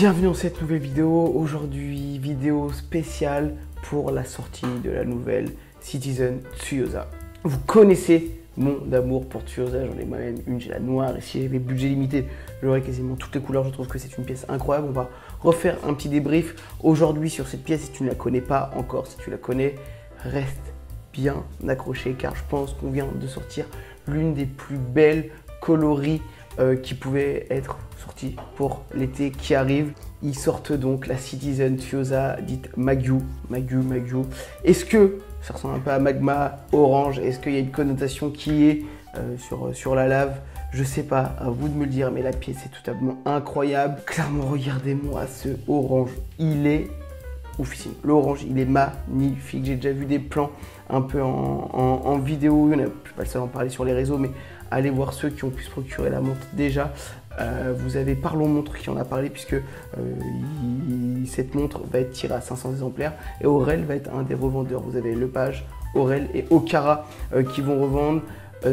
Bienvenue dans cette nouvelle vidéo. Aujourd'hui, vidéo spéciale pour la sortie de la nouvelle Citizen Tsuyosa. Vous connaissez mon amour pour Tsuyosa, j'en ai moi-même une, j'ai la noire, et si j'avais budget limité, j'aurais quasiment toutes les couleurs. Je trouve que c'est une pièce incroyable. On va refaire un petit débrief aujourd'hui sur cette pièce. Si tu ne la connais pas encore, si tu la connais, reste bien accroché car je pense qu'on vient de sortir l'une des plus belles coloris qui pouvait être sortie pour l'été qui arrive. Ils sortent donc la Citizen Tsuyosa dite Magyu. Est-ce que ça ressemble un peu à magma orange? Est-ce qu'il y a une connotation qui est sur la lave? Je sais pas, à vous de me le dire, mais la pièce est totalement incroyable. Clairement, regardez-moi ce orange, il est oufissime. L'orange, il est magnifique. J'ai déjà vu des plans un peu en vidéo. Je ne suis pas le seul à en parler sur les réseaux, mais allez voir ceux qui ont pu se procurer la montre déjà. Vous avez Parlons Montre qui en a parlé, puisque cette montre va être tirée à 500 exemplaires et Aurel va être un des revendeurs. Vous avez Lepage, Aurel et Okara qui vont revendre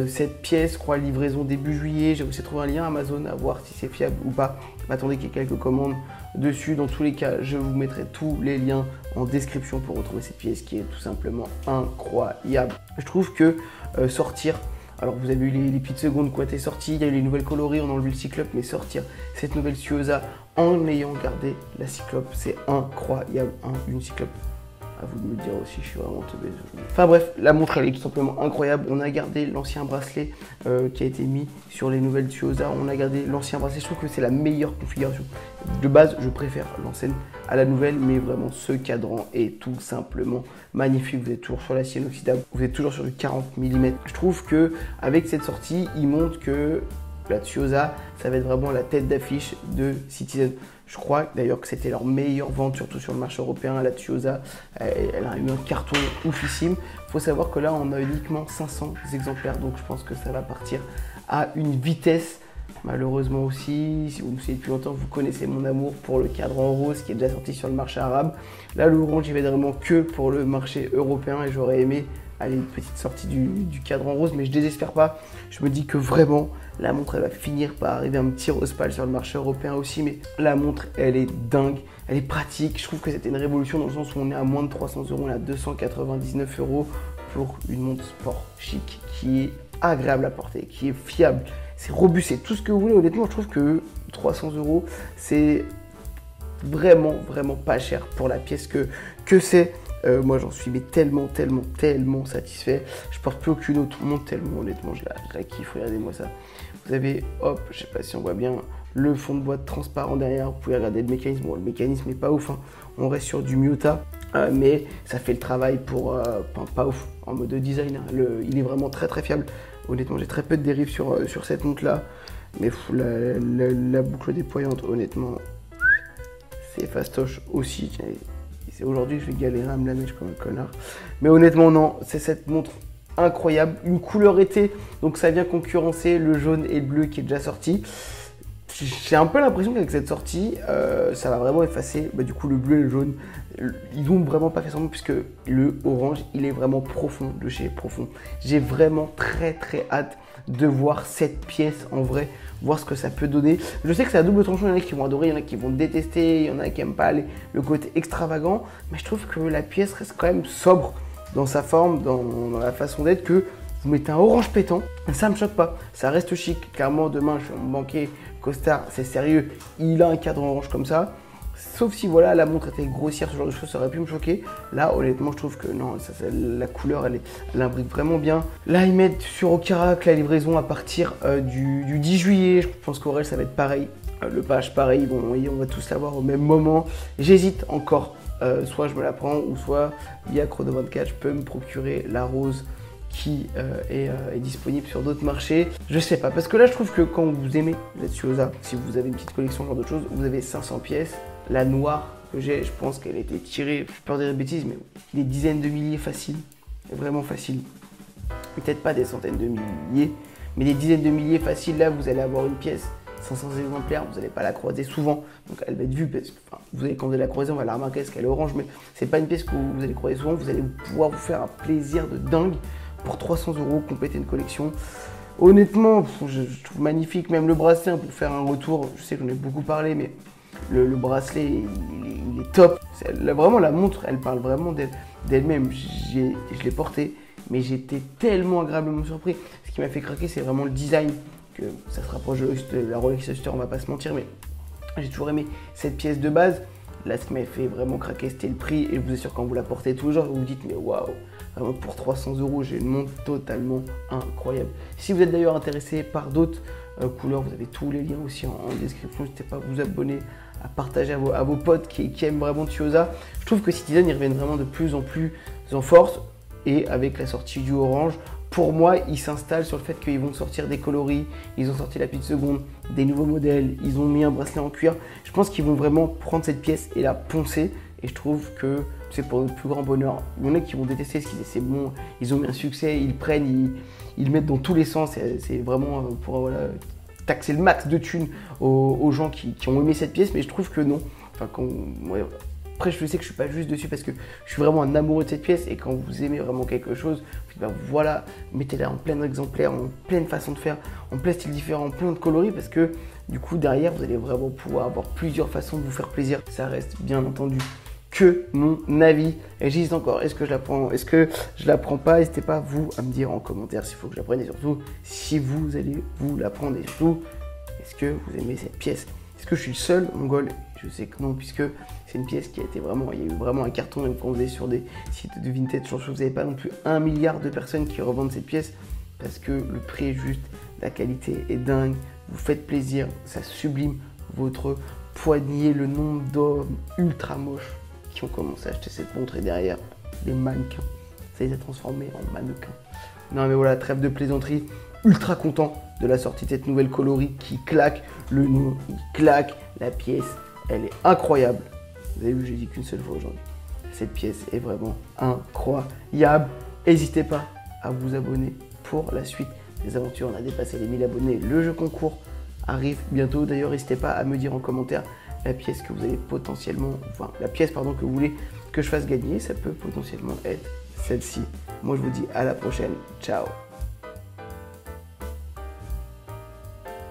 cette pièce. Je crois livraison début juillet. J'ai aussi trouvé un lien Amazon à voir si c'est fiable ou pas. Attendez qu'il y ait quelques commandes dessus. Dans tous les cas, je vous mettrai tous les liens en description pour retrouver cette pièce qui est tout simplement incroyable. Je trouve que sortir, alors vous avez eu les petites secondes qui ont été sorties, il y a eu les nouvelles coloris, on a enlevé le Cyclope, mais sortir cette nouvelle Tsuyosa en ayant gardé la Cyclope, c'est incroyable. Une Cyclope, à vous de me le dire aussi, je suis vraiment teubé. Enfin bref, la montre elle est tout simplement incroyable. On a gardé l'ancien bracelet qui a été mis sur les nouvelles Tsuyosa. On a gardé l'ancien bracelet, je trouve que c'est la meilleure configuration. De base, je préfère l'ancienne à la nouvelle, mais vraiment ce cadran est tout simplement magnifique. Vous êtes toujours sur l'acier inoxydable, vous êtes toujours sur du 40 mm. Je trouve que avec cette sortie, il montre que la Tsuyosa, ça va être vraiment la tête d'affiche de Citizen. Je crois d'ailleurs que c'était leur meilleure vente, surtout sur le marché européen. La Tsuyosa, elle a eu un carton oufissime. Il faut savoir que là, on a uniquement 500 exemplaires, donc je pense que ça va partir à une vitesse. Malheureusement aussi, si vous me suivez depuis longtemps, vous connaissez mon amour pour le cadran rose qui est déjà sorti sur le marché arabe. Là, l'orange, j'y vais vraiment que pour le marché européen et j'aurais aimé aller une petite sortie du cadran rose, mais je désespère pas. Je me dis que vraiment, la montre, elle va finir par arriver un petit rose pâle sur le marché européen aussi, mais la montre, elle est dingue, elle est pratique. Je trouve que c'était une révolution dans le sens où on est à moins de 300 €, on est à 299 € pour une montre sport chic qui est agréable à porter, qui est fiable, c'est robuste, c'est tout ce que vous voulez. Honnêtement, je trouve que 300 €, c'est vraiment pas cher pour la pièce que c'est. Moi, j'en suis mais tellement satisfait. Je porte plus aucune autre montre tellement, honnêtement, je la kiffe. Regardez-moi ça. Vous avez, hop, je sais pas si on voit bien, le fond de boîte transparent derrière. Vous pouvez regarder le mécanisme. Bon, le mécanisme n'est pas ouf, hein. On reste sur du Miyota, mais ça fait le travail pour pas ouf en mode design, hein. Il est vraiment très fiable. Honnêtement, j'ai très peu de dérives sur cette montre-là. Mais la boucle déployante, honnêtement, c'est fastoche aussi. Aujourd'hui, je vais galérer à me la mettre comme un connard. Mais honnêtement, non, c'est cette montre incroyable. Une couleur été, donc ça vient concurrencer le jaune et le bleu qui est déjà sorti. J'ai un peu l'impression qu'avec cette sortie, ça va vraiment effacer du coup le bleu et le jaune. Ils n'ont vraiment pas fait semblant puisque le orange, il est vraiment profond de chez profond. J'ai vraiment très hâte de voir cette pièce en vrai, voir ce que ça peut donner. Je sais que c'est à double tranchant, il y en a qui vont adorer, il y en a qui vont détester, il y en a qui n'aiment pas le côté extravagant, mais je trouve que la pièce reste quand même sobre dans sa forme, dans la façon d'être, que vous mettez un orange pétant, ça me choque pas, ça reste chic. Clairement, demain, je suis en banquier, costard, c'est sérieux, il a un cadre orange comme ça. Sauf si voilà, la montre était grossière, ce genre de choses, ça aurait pu me choquer. Là, honnêtement, je trouve que non, la couleur, elle imbrique vraiment bien. Là, ils mettent sur Okara que la livraison à partir du 10 juillet. Je pense qu'Aurel, ça va être pareil. Le page, pareil. Bon, on va tous l'avoir au même moment. J'hésite encore. Soit je me la prends, ou soit via Chrono24, je peux me procurer la rose qui est disponible sur d'autres marchés. Je sais pas, parce que là, je trouve que quand vous aimez la Tsuyosa, si vous avez une petite collection, ce genre de choses, vous avez 500 pièces. La noire que j'ai, je pense qu'elle a été tirée, je peux pas dire de bêtises, mais des dizaines de milliers facile, vraiment facile. Peut-être pas des centaines de milliers, mais des dizaines de milliers facile. Là, vous allez avoir une pièce, 500 exemplaires, vous n'allez pas la croiser souvent, donc elle va être vue, parce que vous allez, quand vous allez la croiser, on va la remarquer parce qu'elle est orange, mais c'est pas une pièce que vous allez croiser souvent. Vous allez pouvoir vous faire un plaisir de dingue pour 300 €, compléter une collection. Honnêtement, je trouve magnifique, même le bracelet, pour faire un retour, je sais que j'en ai beaucoup parlé, mais Le bracelet, il est top. Vraiment, la montre, elle parle vraiment d'elle-même. Je l'ai portée, mais j'étais tellement agréablement surpris. Ce qui m'a fait craquer, c'est vraiment le design, que ça se rapproche de la Rolex Oyster, on va pas se mentir, mais j'ai toujours aimé cette pièce de base. Là, ce qui m'a fait vraiment craquer, c'était le prix. Et je vous assure, quand vous la portez tous les jours, vous vous dites, mais waouh, vraiment pour 300 €, j'ai une montre totalement incroyable. Si vous êtes d'ailleurs intéressé par d'autres couleurs, vous avez tous les liens aussi en description. N'hésitez pas à vous abonner, à partager à vos potes qui aiment vraiment Tuosa. Je trouve que Citizen, ils reviennent vraiment de plus en plus en force. Et avec la sortie du orange, pour moi, ils s'installent sur le fait qu'ils vont sortir des coloris. Ils ont sorti la petite seconde, des nouveaux modèles. Ils ont mis un bracelet en cuir. Je pense qu'ils vont vraiment prendre cette pièce et la poncer. Et je trouve que c'est pour notre plus grand bonheur. Il y en a qui vont détester ce qu'ils disent, c'est bon, ils ont eu un succès, ils prennent, ils le mettent dans tous les sens. C'est vraiment pour voilà, taxer le max de thunes aux gens qui ont aimé cette pièce. Mais je trouve que non. Enfin, ouais, après, je sais que je suis pas juste dessus parce que je suis vraiment un amoureux de cette pièce. Et quand vous aimez vraiment quelque chose, ben voilà, mettez-la en plein exemplaire, en pleine façon de faire, en plein style différent, en plein de coloris, parce que du coup, derrière, vous allez vraiment pouvoir avoir plusieurs façons de vous faire plaisir. Ça reste bien entendu que mon avis. Et j'hésite encore, est-ce que je la prends, est-ce que je la prends pas? N'hésitez pas, vous, à me dire en commentaire s'il faut que je la prenne, et surtout, si vous allez vous la prendre, et surtout, est-ce que vous aimez cette pièce? Est-ce que je suis le seul mongol? Je sais que non, puisque c'est une pièce qui a été vraiment, il y a eu vraiment un carton, même quand vous allez sur des sites de vintage, je pense que vous n'avez pas non plus 1 milliard de personnes qui revendent cette pièce, parce que le prix est juste, la qualité est dingue, vous faites plaisir, ça sublime votre poignet, le nombre d'hommes ultra moches qui ont commencé à acheter cette montre, et derrière, des mannequins, ça les a transformés en mannequins. Non mais voilà, trêve de plaisanterie, ultra content de la sortie de cette nouvelle coloris qui claque, le nom, il claque, la pièce, elle est incroyable. Vous avez vu, j'ai dit qu'une seule fois aujourd'hui. Cette pièce est vraiment incroyable. N'hésitez pas à vous abonner pour la suite des aventures. On a dépassé les 1000 abonnés. Le jeu concours arrive bientôt. D'ailleurs, n'hésitez pas à me dire en commentaire la pièce que vous allez potentiellement, enfin la pièce pardon que vous voulez que je fasse gagner. Ça peut potentiellement être celle-ci. Moi, je vous dis à la prochaine. Ciao.